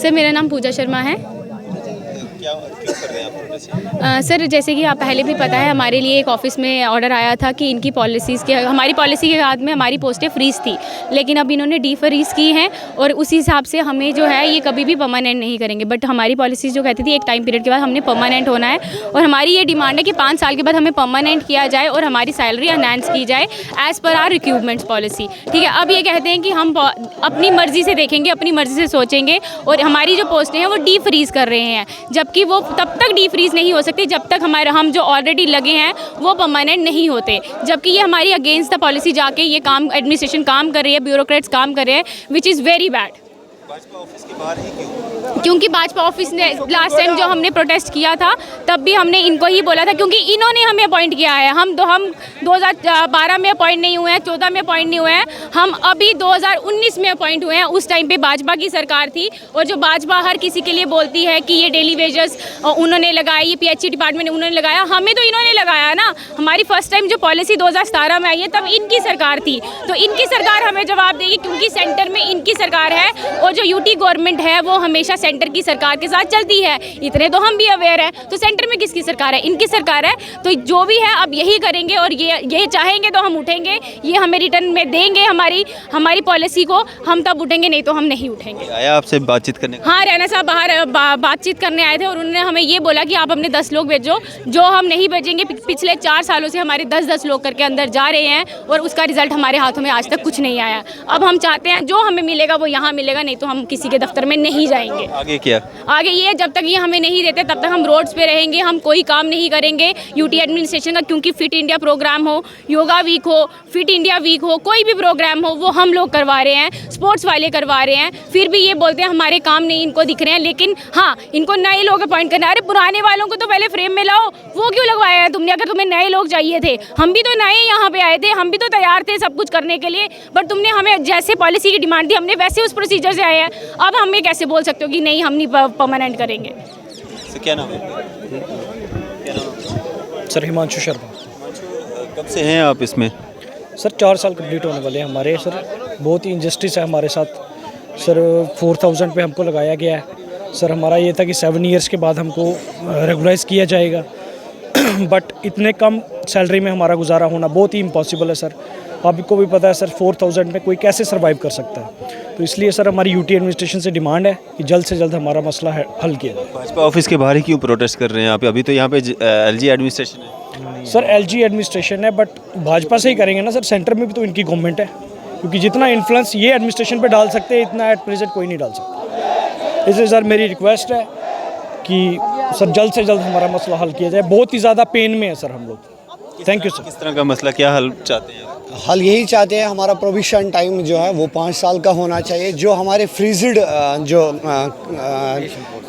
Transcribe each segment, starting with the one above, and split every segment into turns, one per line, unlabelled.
Sir मेरा नाम पूजा शर्मा है।
क्या क्यों कर रहे हैं आप प्रोटेस्ट?
सर जैसे कि आप पहले भी पता है, हमारे लिए एक ऑफिस में ऑर्डर आया था कि इनकी पॉलिसीज़ के हमारी पॉलिसी के बाद में हमारी पोस्टें फ्रीज़ थी, लेकिन अब इन्होंने डीफ्रीज़ की हैं और उसी हिसाब से हमें जो है ये कभी भी परमानेंट नहीं करेंगे। बट हमारी पॉलिसीज़ जो कहती थी एक टाइम पीरियड के बाद हमने परमानेंट होना है, और हमारी ये डिमांड है कि 5 साल के बाद हमें परमानेंट किया जाए और हमारी सैलरी एनहांस की जाए as per are recruitments policy. ठीक है, अब ये कहते हैं कि हम अपनी मर्ज़ी से देखेंगे, अपनी मर्ज़ी से सोचेंगे, और हमारी जो पोस्टें हैं वो डीफ्रीज़ कर रहे हैं, जबकि वो तब तक डीफ्रीज़ नहीं हो सकती जब तक हम जो ऑलरेडी लगे हैं वो परमानेंट नहीं होते। जबकि ये हमारी अगेंस्ट द पॉलिसी जाके ये काम एडमिनिस्ट्रेशन काम कर रही है, ब्यूरोक्रेट्स काम कर रहे हैं, which is very bad.
Bhajpa office के बाहर ही क्यों?
क्योंकि भाजपा ऑफिस ने लास्ट टाइम जो हमने प्रोटेस्ट किया था तब भी हमने इनको ही बोला था, क्योंकि इन्होंने हमें अपॉइंट किया है। हम 2012 में अपॉइंट नहीं हुए हैं, 14 में अपॉइंट नहीं हुए हैं, हम अभी 2019 में अपॉइंट हुए हैं। उस टाइम पे भाजपा की सरकार थी, और जो भाजपा हर किसी के लिए बोलती है कि ये डेली वेजेस उन्होंने लगाई, ये PHE डिपार्टमेंट उन्होंने लगाया, हमें तो इन्होंने लगाया ना। हमारी फर्स्ट टाइम जो पॉलिसी 2017 में आई है तब इनकी सरकार थी, तो इनकी सरकार हमें जवाब देगी, क्योंकि सेंटर में इनकी सरकार है और जो यूटी गवर्नमेंट है वो हमेशा सेंटर की सरकार के साथ चलती है। इतने तो हम भी अवेयर हैं। तो सेंटर में किसकी सरकार है? इनकी सरकार है। तो जो भी है अब यही करेंगे, और ये चाहेंगे तो हम उठेंगे, ये हमें रिटर्न में देंगे हमारी पॉलिसी को, हम तब उठेंगे, नहीं तो हम नहीं उठेंगे।
आया आपसे बातचीत करने?
हाँ, रैना साहब बाहर बातचीत करने आए थे, और उन्होंने हमें ये बोला कि आप अपने 10 लोग भेजो, जो हम नहीं भेजेंगे। पिछले 4 सालों से हमारे 10-10 लोग करके अंदर जा रहे हैं, और उसका रिजल्ट हमारे हाथों में आज तक कुछ नहीं आया। अब हम चाहते हैं जो हमें मिलेगा वो यहाँ मिलेगा, नहीं तो हम किसी के दफ्तर में नहीं जाएंगे।
आगे क्या?
आगे ये जब तक ये हमें नहीं देते तब तक हम रोड्स पे रहेंगे, हम कोई काम नहीं करेंगे यूटी एडमिनिस्ट्रेशन का, क्योंकि फिट इंडिया प्रोग्राम हो, योगा वीक हो, फिट इंडिया वीक हो, कोई भी प्रोग्राम हो वो हम लोग करवा रहे हैं, स्पोर्ट्स वाले करवा रहे हैं। फिर भी ये बोलते हैं हमारे काम नहीं इनको दिख रहे हैं, लेकिन हाँ इनको नए लोग अपॉइंट करना। अरे पुराने वालों को तो पहले फ्रेम में लाओ, वो क्यों लगवाया है तुमने? अगर तुम्हें नए लोग चाहिए थे, हम भी तो नए यहाँ पे आए थे, हम भी तो तैयार थे सब कुछ करने के लिए, बट तुमने हमें जैसे पॉलिसी की डिमांड थी हमने वैसे उस प्रोसीजर से आए हैं। अब हमें कैसे बोल सकते हो कि नहीं हम नहीं परमानेंट करेंगे?
क्या नाम है?
सर हिमांशु शर्मा।
कब से हैं आप इसमें?
सर 4 साल कंप्लीट होने वाले हैं हमारे। सर बहुत ही इंजस्टिस है हमारे साथ। सर 4000 पे हमको लगाया गया है। सर हमारा ये था कि 7 ईयर्स के बाद हमको रेगुलाइज किया जाएगा, बट इतने कम सैलरी में हमारा गुजारा होना बहुत ही इम्पॉसिबल है। सर आपको भी पता है सर 4000 में कोई कैसे सर्वाइव कर सकता है। तो इसलिए सर हमारी यूटी एडमिनिस्ट्रेशन से डिमांड है कि जल्द से जल्द हमारा मसला हल किया जाए।
भाजपा ऑफिस के बाहर ही क्यों प्रोटेस्ट कर रहे हैं आप? अभी तो यहाँ पे LG एडमिनिस्ट्रेशन है।
सर LG एडमिनिस्ट्रेशन है, बट भाजपा से ही करेंगे ना सर, सेंटर में भी तो इनकी गवर्नमेंट है, क्योंकि जितना इन्फ्लुएंस ये एडमिनिस्ट्रेशन पे डाल सकते हैं इतना एट प्रेजेंट कोई नहीं डाल सकता। इसलिए सर मेरी रिक्वेस्ट है कि सर जल्द से जल्द हमारा मसला हल किया जाए। बहुत ही ज़्यादा पेन में है सर हम लोग। Thank you sir.
किस तरह का मसला, क्या हल चाहते हैं?
हल यही चाहते हैं, हमारा प्रोविशन टाइम जो है वो 5 साल का होना चाहिए। जो हमारे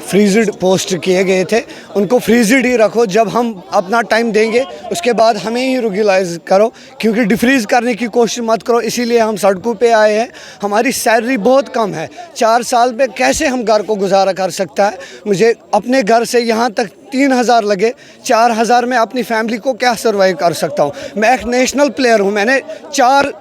फ्रीज्ड पोस्ट किए गए थे उनको फ्रीज्ड ही रखो। जब हम अपना टाइम देंगे उसके बाद हमें ही रेगुलाइज करो, क्योंकि डिफ्रीज करने की कोशिश मत करो। इसीलिए हम सड़कों पे आए हैं। हमारी सैलरी बहुत कम है। 4 साल में कैसे हम घर को गुजारा कर सकता है? मुझे अपने घर से यहाँ तक 3000 लगे, 4000 में अपनी फैमिली को क्या सर्वाइव कर सकता हूँ? मैं एक नेशनल प्लेयर हूँ, मैंने 4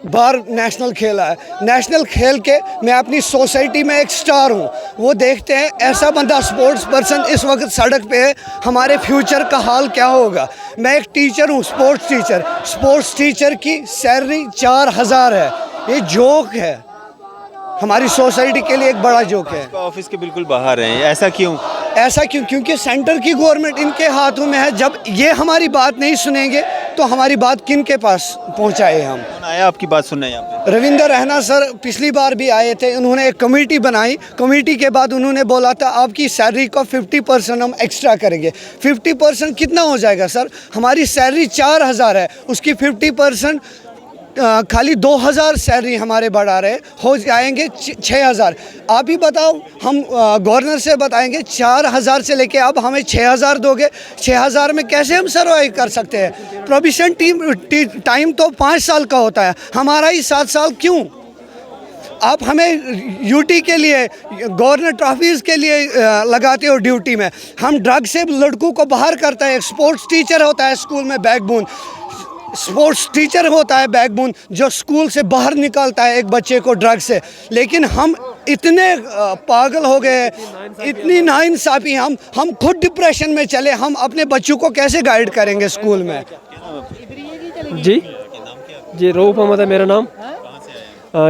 बार नेशनल खेला है। नेशनल खेल के मैं अपनी सोसाइटी में एक स्टार हूँ। वो देखते हैं ऐसा बंदा स्पोर्ट्स पर्सन इस वक्त सड़क पे है, हमारे फ्यूचर का हाल क्या होगा? मैं एक टीचर हूँ, स्पोर्ट्स टीचर की सैलरी 4000 है। ये जोक है, हमारी सोसाइटी के लिए एक बड़ा जोक है।
ऑफिस के बिल्कुल बाहर हैं, ऐसा क्यों?
क्योंकि सेंटर की गवर्नमेंट इनके हाथों में है। जब ये हमारी बात नहीं सुनेंगे तो हमारी बात किन के पास पहुंचाए हम?
कौन आया आपकी बात सुनने यहाँ पे?
रविंदर रहना सर पिछली बार भी आए थे। उन्होंने एक कमेटी बनाई। कमेटी के बाद उन्होंने बोला था आपकी सैलरी को 50% हम एक्स्ट्रा करेंगे। 50% कितना हो जाएगा सर? हमारी सैलरी 4000 है, उसकी 50% खाली 2000 सैलरी हमारे बढ़ा रहे, हो जाएंगे 6000। आप ही बताओ, हम गवर्नर से बताएंगे 4000 से लेके अब हमें 6000 दोगे, 6000 में कैसे हम सर्वाइव कर सकते हैं? प्रोविशन टाइम तो 5 साल का होता है, हमारा ही 7 साल क्यों? आप हमें यूटी के लिए, गवर्नर ट्रॉफीज़ के लिए लगाते हो ड्यूटी में। हम ड्रग से लड़कों को बाहर करते हैं। स्पोर्ट्स टीचर होता है स्कूल में बैकबोन, स्पोर्ट्स टीचर होता है बैकबोन, जो स्कूल से बाहर निकालता है एक बच्चे को ड्रग से, लेकिन हम इतने पागल हो गए, इतनी नाइंसाफ़ी, हम खुद डिप्रेशन में चले, हम अपने बच्चों को कैसे गाइड करेंगे स्कूल में।
जी रऊफ़ अहमद है मेरा नाम,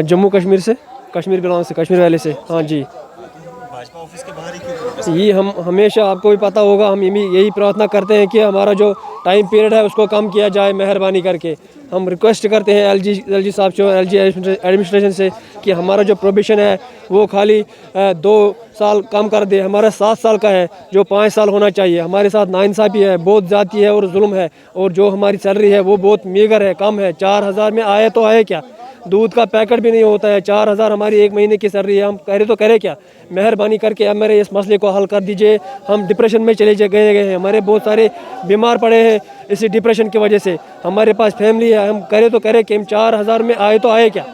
जम्मू कश्मीर से, कश्मीर बिलोंग से, कश्मीर वैली से। हाँ जी,
भाजपा ऑफिस के बाहर ही क्यों?
ये हम हमेशा, आपको भी पता होगा, हम यही प्रार्थना करते हैं कि हमारा जो टाइम पीरियड है उसको कम किया जाए मेहरबानी करके। हम रिक्वेस्ट करते हैं एलजी साहब से, एलजी एडमिनिस्ट्रेशन से कि हमारा जो प्रोबेशन है वो खाली 2 साल कम कर दे, हमारा 7 साल का है जो 5 साल होना चाहिए। हमारे साथ नाइंसाफ़ी है, बहुत ज़्यादती है और जुल्म है, और जो हमारी सैलरी है वो बहुत मीगर है, कम है। 4000 में आए तो आए क्या, दूध का पैकेट भी नहीं होता है। 4000 हमारी 1 महीने की सैलरी है, हम करे तो करें क्या। मेहरबानी करके अब मेरे इस मसले को हल कर दीजिए। हम डिप्रेशन में चले गए हैं, हमारे बहुत सारे बीमार पड़े हैं इसी डिप्रेशन की वजह से। हमारे पास फैमिली है, हम करे तो करें कि हम 4000 में आए तो आए क्या।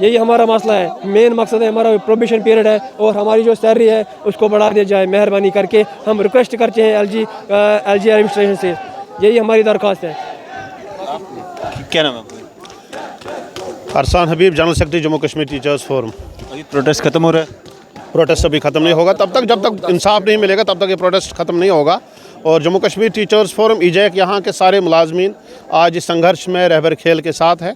यही हमारा मसला है, मेन मकसद है हमारा प्रोबेशन पीरियड है, और हमारी जो सैलरी है उसको बढ़ा दिया जाए मेहरबानी करके। हम रिक्वेस्ट करते हैं एलजी एडमिनिस्ट्रेशन से, यही हमारी दरख्वास्त है।
क्या नाम है आपका?
Arsan Habib, general secretary Jammu Kashmir teachers forum.
अभी प्रोटेस्ट खत्म हो रहा है?
प्रोटेस्ट अभी ख़त्म नहीं होगा, तब तक जब तक इंसाफ नहीं मिलेगा तब तक ये प्रोटेस्ट ख़त्म नहीं होगा। और Jammu Kashmir teachers forum Isaac यहाँ के सारे मुलाजमीन आज इस संघर्ष में रहबर खेल के साथ है।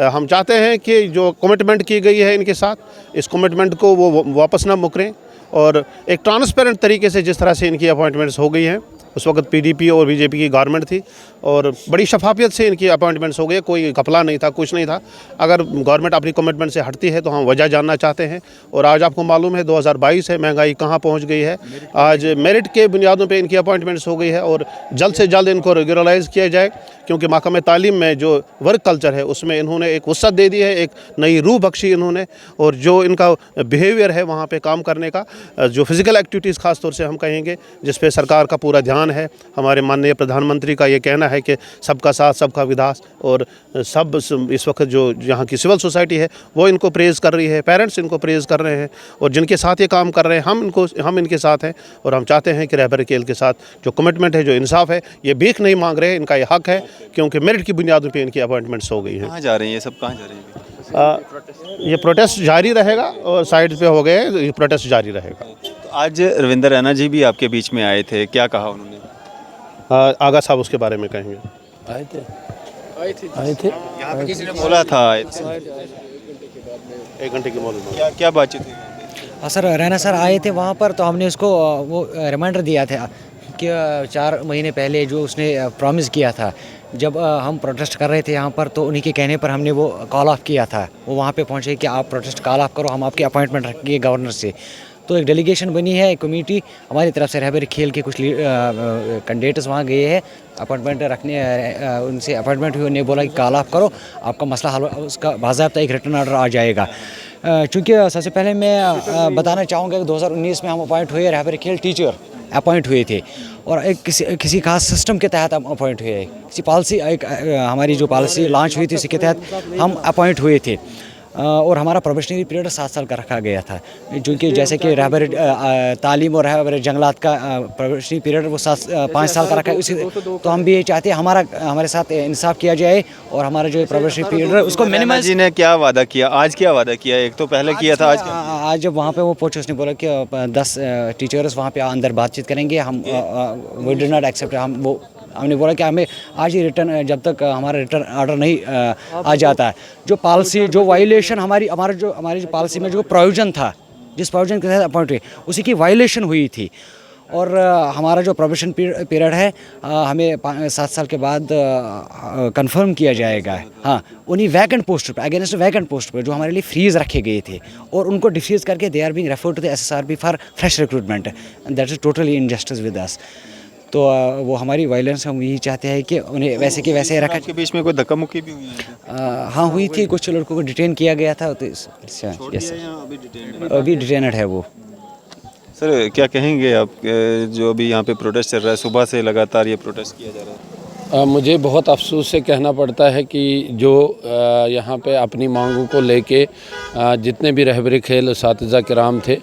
हम चाहते हैं कि जो कमिटमेंट की गई है इनके साथ, इस कमिटमेंट को वो वापस ना मुकरें, और एक ट्रांसपेरेंट तरीके से जिस तरह से इनकी अपॉइंटमेंट्स हो गई हैं, उस वक्त पीडीपी और बीजेपी की गवर्नमेंट थी, और बड़ी शफाफियत से इनकी अपॉइंटमेंट्स हो गई, कोई घपला नहीं था, कुछ नहीं था। अगर गवर्नमेंट अपनी कमिटमेंट से हटती है तो हम वजह जानना चाहते हैं। और आज आपको मालूम है 2022 है, महंगाई कहाँ पहुँच गई है। आज मेरिट के बुनियादों पर इनकी अपॉइंटमेंट्स हो गई है, और जल्द से जल्द इनको रेगुलराइज़ किया जाए, क्योंकि महकमे तालीम में जो वर्क कल्चर है उसमें इन्होंने एक वसअत दे दी है, एक नई रूह बख्शी इन्होंने। और जो इनका बिहेवियर है वहाँ पे काम करने का, जो फिज़िकल एक्टिविटीज़ ख़ास तौर से हम कहेंगे, जिस पे सरकार का पूरा ध्यान है। हमारे माननीय प्रधानमंत्री का ये कहना है कि सबका साथ सबका विकास, और सब इस वक्त जो यहाँ की सिविल सोसाइटी है वो इनको प्रेज़ कर रही है, पेरेंट्स इनको प्रेज़ कर रहे हैं, और जिनके साथ ये काम कर रहे हैं हम इनके साथ हैं। और हम चाहते हैं कि रहबर खेल के साथ जो कमिटमेंट है, जो इंसाफ है, ये भीख नहीं मांग रहे हैं, इनका ये हक़ है, क्योंकि मेरिट की बुनियादों पे इनकी अपॉइंटमेंट्स हो गई हैं।
कहाँ जा रही हैं ये सब, कहाँ जा रही हैं?
ये प्रोटेस्ट जारी रहेगा, और साइड पे हो गए, ये प्रोटेस्ट जारी रहेगा।
तो आज रविंदर रैना जी भी आपके बीच में आए थे, क्या कहा उन्होंने?
आगा साहब उसके बारे में कहेंगे।
आए थे
यहाँ पे किसी ने बोला था आए थे?
1 घंटे की मौजूद।
क्या बातचीत हुई?
हाँ सर, रैना सर आए थे वहाँ पर, तो हमने उसको वो रिमाइंडर दिया था कि 4 महीने पहले जो उसने प्रॉमिस किया था, जब हम प्रोटेस्ट कर रहे थे यहाँ पर, तो उन्हीं के कहने पर हमने वो कॉल ऑफ किया था। वो वहाँ पे पहुँचे कि आप प्रोटेस्ट कॉल ऑफ करो, हम आपकी अपॉइंटमेंट रखेंगे गवर्नर से। तो एक डेलीगेशन बनी है, एक कमेटी हमारी तरफ से, रहबर खेल के कुछ कैंडिडेट्स वहाँ गए हैं अपॉइंटमेंट रखने, उनसे अपॉइंटमेंट हुई, उन्हें बोला कि कॉल ऑफ करो, आपका मसला हल, उसका बाज़ाब्ता एक रिटर्न ऑर्डर आ जाएगा। चूँकि सबसे पहले मैं बताना चाहूँगा कि 2019 में हम अपॉइंट हुए, रहबर खेल टीचर अपॉइंट हुए थे, और एक किसी खास सिस्टम के तहत हम अपॉइंट हुए, किसी पॉलिसी, एक हमारी जो पॉलिसी लॉन्च हुई थी उसी के तहत हम अपॉइंट हुए थे। और हमारा प्रोबेशनरी पीरियड 7 साल का रखा गया था, जो कि जैसे कि रहबर तालीम और रहबर जंगलात का प्रोबेशनरी पीरियड वो 5 साल का रखा है। उसी तो हम भी ये चाहते हैं हमारे साथ इंसाफ किया जाए, और हमारा जो प्रोबेशनरी पीरियड है उसको मिनिमाइज।
जी ने क्या वादा किया, आज क्या वादा किया? एक तो पहले किया था,
आज जब वहाँ पे वो पहुँचे, उसने बोला कि 10 टीचर्स वहाँ पे अंदर बातचीत करेंगे। हम वो डिड नॉट एक्सेप्ट, हमने बोला कि हमें आज ही रिटर्न, जब तक हमारा रिटर्न ऑर्डर नहीं आ जाता है, जो पॉलिसी, जो वायलेशन हमारी जो पॉलिसी में जो प्रोविज़न था, जिस प्रोविज़न के तहत अपॉइंट हुए, उसी की वायलेशन हुई थी। और हमारा जो प्रोबेशन पीरियड है हमें 7 साल के बाद कंफर्म किया जाएगा। हाँ, उन्हीं वैकेंट पोस्ट पर, अगेंस्ट वैकेंट पोस्ट पर जो हमारे लिए फ्रीज़ रखे गए थे, और उनको डिफ्यूज़ करके दे are being referred to the SSRB for fresh recruitment, that is totally injustice with us. तो वो हमारी वायलेंस, हम यही चाहते हैं कि उन्हें वैसे के वैसे रखा।
के बीच में कोई धक्का मुक्की भी हुई है?
हाँ हुई थी, कुछ लड़कों को डिटेन किया गया था, तो यस अभी डिटेनड है वो।
सर क्या कहेंगे आप, जो अभी यहाँ पे प्रोटेस्ट चल रहा है, सुबह से लगातार ये प्रोटेस्ट किया जा रहा है?
मुझे बहुत अफसोस से कहना पड़ता है कि जो यहाँ पे अपनी मांगों को लेके जितने भी रहबरी खेल उस्तातिज़ा किराम थे,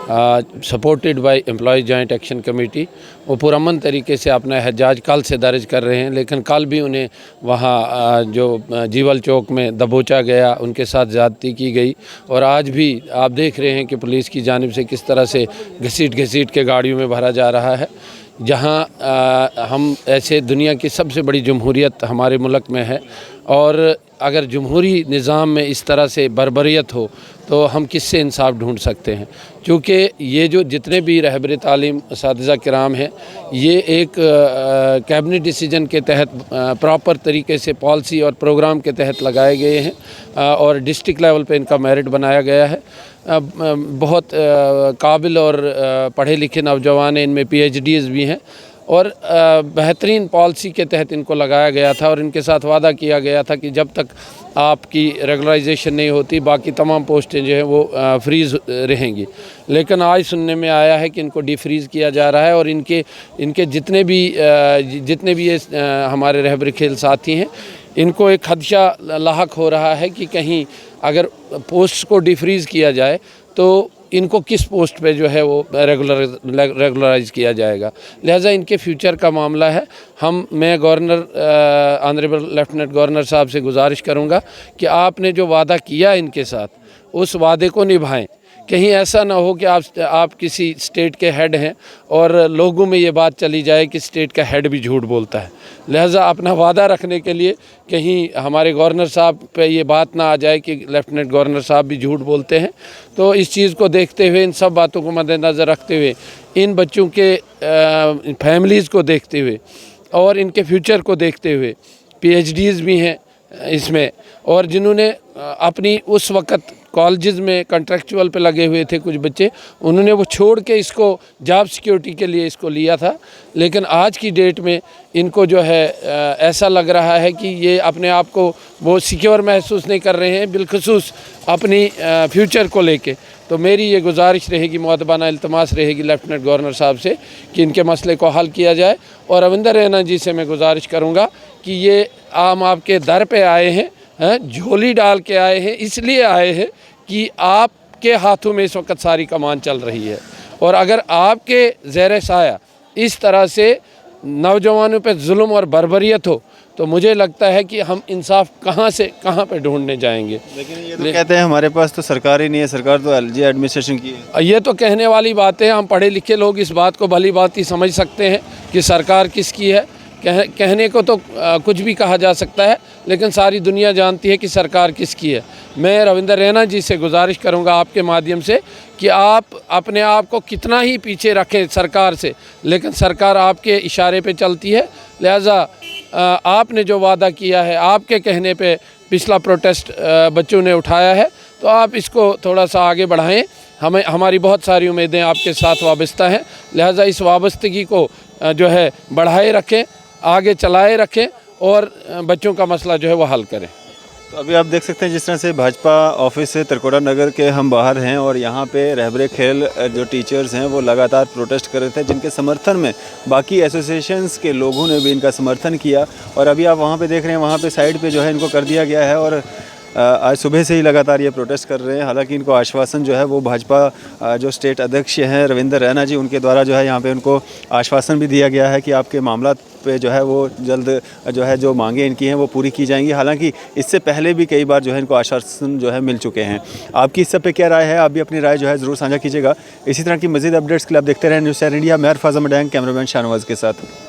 supported by employ joint action committee, वो पुरअमन तरीके से अपना एहतजाज कल से दर्ज कर रहे हैं। लेकिन कल भी उन्हें वहाँ जो जीवल चौक में दबोचा गया, उनके साथ ज़्यादती की गई, और आज भी आप देख रहे हैं कि पुलिस की जानिब से किस तरह से घसीट के गाड़ियों में भरा जा रहा है। जहाँ हम ऐसे दुनिया की सबसे बड़ी जमहूरियत हमारे मुल्क में है, और अगर जमहूरी निज़ाम में इस तरह से बर्बरियत हो तो हम किससे इंसाफ ढूंढ सकते हैं। क्योंकि ये जो जितने भी रहबर तालीम असातिज़ा किराम हैं, ये एक कैबिनेट डिसीजन के तहत प्रॉपर तरीके से पॉलिसी और प्रोग्राम के तहत लगाए गए हैं, और डिस्ट्रिक्ट लेवल पे इनका मेरिट बनाया गया है। बहुत काबिल और पढ़े लिखे नौजवान हैं, इनमें PhDs भी हैं, और बेहतरीन पॉलिसी के तहत इनको लगाया गया था, और इनके साथ वादा किया गया था कि जब तक आपकी रेगुलराइजेशन नहीं होती बाकी तमाम पोस्टें जो हैं वो फ्रीज़ रहेंगी। लेकिन आज सुनने में आया है कि इनको डिफ्रीज़ किया जा रहा है, और इनके जितने भी ये हमारे रहबर खेल साथी हैं, इनको एक खदशा लाहक हो रहा है कि कहीं अगर पोस्ट को डिफ्रीज़ किया जाए तो इनको किस पोस्ट पे जो है वो रेगुलराइज किया जाएगा। लिहाजा इनके फ्यूचर का मामला है। मैं गवर्नर ऑनरेबल लेफ्टिनेंट गवर्नर साहब से गुजारिश करूंगा कि आपने जो वादा किया इनके साथ, उस वादे को निभाएं। कहीं ऐसा ना हो कि आप किसी स्टेट के हेड हैं और लोगों में ये बात चली जाए कि स्टेट का हेड भी झूठ बोलता है। लिहाजा अपना वादा रखने के लिए कहीं हमारे गवर्नर साहब पे ये बात ना आ जाए कि लेफ्टिनेंट गवर्नर साहब भी झूठ बोलते हैं। तो इस चीज़ को देखते हुए, इन सब बातों को मद्देनज़र रखते हुए, इन बच्चों के फैमिलीज़ को देखते हुए और इनके फ्यूचर को देखते हुए, PhDs भी हैं इसमें, और जिन्होंने अपनी उस वक़्त कॉलेजेस में कॉन्ट्रैक्चुअल पे लगे हुए थे कुछ बच्चे, उन्होंने वो छोड़ के इसको जॉब सिक्योरिटी के लिए इसको लिया था। लेकिन आज की डेट में इनको जो है ऐसा लग रहा है कि ये अपने आप को वो सिक्योर महसूस नहीं कर रहे हैं, बिलखुसूस अपनी फ्यूचर को लेके। तो मेरी ये गुजारिश रहेगी, मुअद्दबाना इल्तमास रहेगी लेफ्टिनेंट गवर्नर साहब से कि इनके मसले को हल किया जाए। और रविंदर रैना जी से मैं गुजारिश करूँगा कि ये आम आपके दर पे आए हैं, झोली डाल के आए हैं, इसलिए आए हैं कि आपके हाथों में इस वक्त सारी कमान चल रही है, और अगर आपके ज़ेर साया इस तरह से नौजवानों पे जुल्म और बर्बरियत हो तो मुझे लगता है कि हम इंसाफ कहाँ से कहाँ पे ढूंढने जाएंगे।
लेकिन ये तो कहते हैं हमारे पास तो सरकार ही नहीं है, सरकार तो LG एडमिनिस्ट्रेशन की है।
ये तो कहने वाली बातें हैं, हम पढ़े लिखे लोग इस बात को भली बात ही समझ सकते हैं कि सरकार किसकी है। कहने को तो कुछ भी कहा जा सकता है, लेकिन सारी दुनिया जानती है कि सरकार किसकी है। मैं रविंदर रैना जी से गुजारिश करूंगा आपके माध्यम से कि आप अपने आप को कितना ही पीछे रखें सरकार से, लेकिन सरकार आपके इशारे पे चलती है। लिहाजा आपने जो वादा किया है, आपके कहने पे पिछला प्रोटेस्ट बच्चों ने उठाया है, तो आप इसको थोड़ा सा आगे बढ़ाएं। हमारी बहुत सारी उम्मीदें आपके साथ वाबस्ता हैं। लिहाजा इस वाबस्तगी को जो है बढ़ाए रखें, आगे चलाए रखें, और बच्चों का मसला जो है वो हल करें।
तो अभी आप देख सकते हैं जिस तरह से भाजपा ऑफिस से तिरकोड़ा नगर के हम बाहर हैं, और यहाँ पे रहबर खेल जो टीचर्स हैं वो लगातार प्रोटेस्ट कर रहे थे, जिनके समर्थन में बाकी एसोसिएशंस के लोगों ने भी इनका समर्थन किया। और अभी आप वहाँ पे देख रहे हैं, वहाँ पे साइड पे जो है इनको कर दिया गया है, और आज सुबह से ही लगातार ये प्रोटेस्ट कर रहे हैं। हालांकि इनको आश्वासन जो है वो भाजपा जो स्टेट अध्यक्ष हैं रविंदर रैना जी, उनके द्वारा जो है यहाँ पे उनको आश्वासन भी दिया गया है कि आपके मामला पे जो है वो जल्द जो है जो मांगे इनकी हैं वो पूरी की जाएंगी। हालांकि इससे पहले भी कई बार जो है इनको आश्वासन जो है मिल चुके हैं। आपकी इस सब पे क्या राय है? आप भी अपनी राय जो है ज़रूर साझा कीजिएगा। इसी तरह की मज़ीद अपडेट्स के लिए आप देखते रहें न्यूज़ 7 इंडिया। मैं अरफाज़ मडैंग, कैमरामैन शाहनवाज़ के साथ।